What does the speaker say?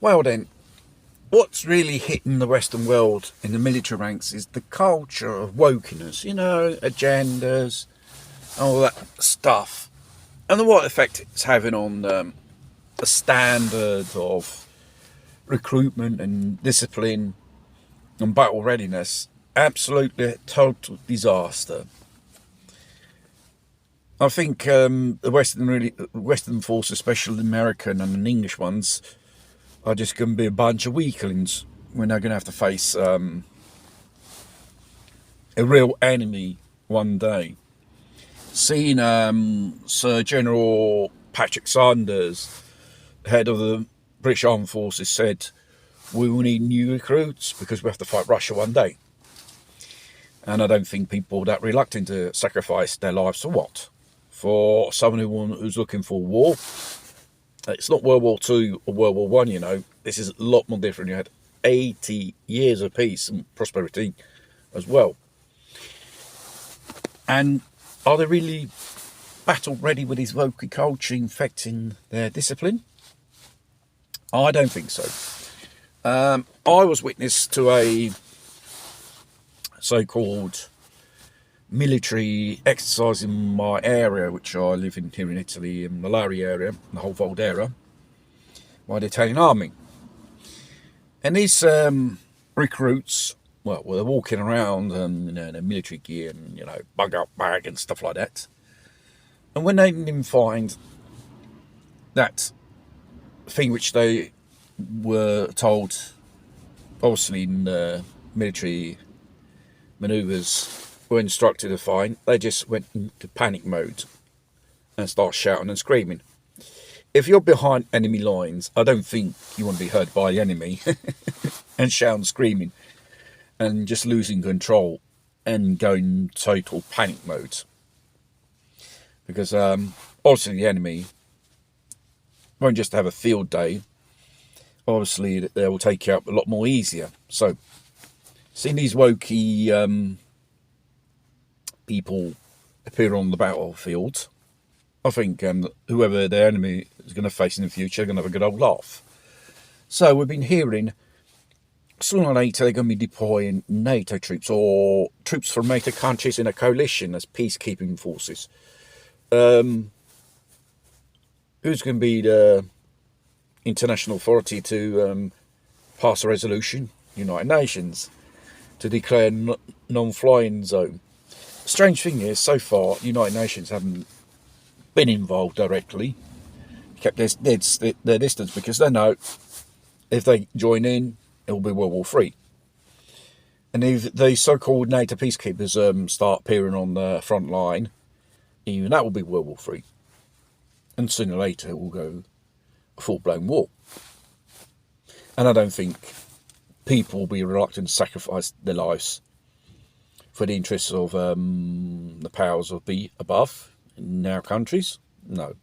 Well then, what's really hitting the Western world in the military ranks is the culture of wokeness, agendas, all that stuff, and what effect it's having on the standard of recruitment and discipline and battle readiness. Absolutely a total disaster. I think Western forces, especially the American and the English ones, are just going to be a bunch of weaklings when they're going to have to face a real enemy one day. Seeing Sir General Patrick Sanders, head of the British Armed Forces, said we will need new recruits because we have to fight Russia one day. And I don't think people are that reluctant to sacrifice their lives for what? For someone who's looking for war. It's not World War II or World War One, This is a lot more different. You had 80 years of peace and prosperity as well. And are they really battle ready with this woke culture infecting their discipline? I don't think so. I was witness to a so-called military exercise in my area, which I live in here in Italy, in the Lari area, the whole Voldera, by the Italian army. And these recruits, well, they're walking around in their military gear and, bug-up bag and stuff like that. And when they didn't find that thing which they were told, obviously in military manoeuvres, were instructed to find, they just went into panic mode and start shouting and screaming. If you're behind enemy lines, I don't think you want to be heard by the enemy and shouting, screaming, and just losing control and going total panic mode. Because obviously the enemy won't just have a field day. Obviously they will take you out a lot more easier. So seeing these wokie people appear on the battlefield, I think whoever their enemy is going to face in the future, they're going to have a good old laugh. So we've been hearing sooner or later they're going to be deploying NATO troops or troops from NATO countries in a coalition as peacekeeping forces. Who's going to be the international authority to pass a resolution? United Nations, to declare non-flying zone. Strange thing is, so far, United Nations haven't been involved directly, kept their distance, because they know if they join in, it will be World War III. And if the so-called NATO peacekeepers start appearing on the front line, even that will be World War III. And sooner or later, it will go a full-blown war. And I don't think people will be reluctant to sacrifice their lives for the interests of the powers of be above in our countries. No.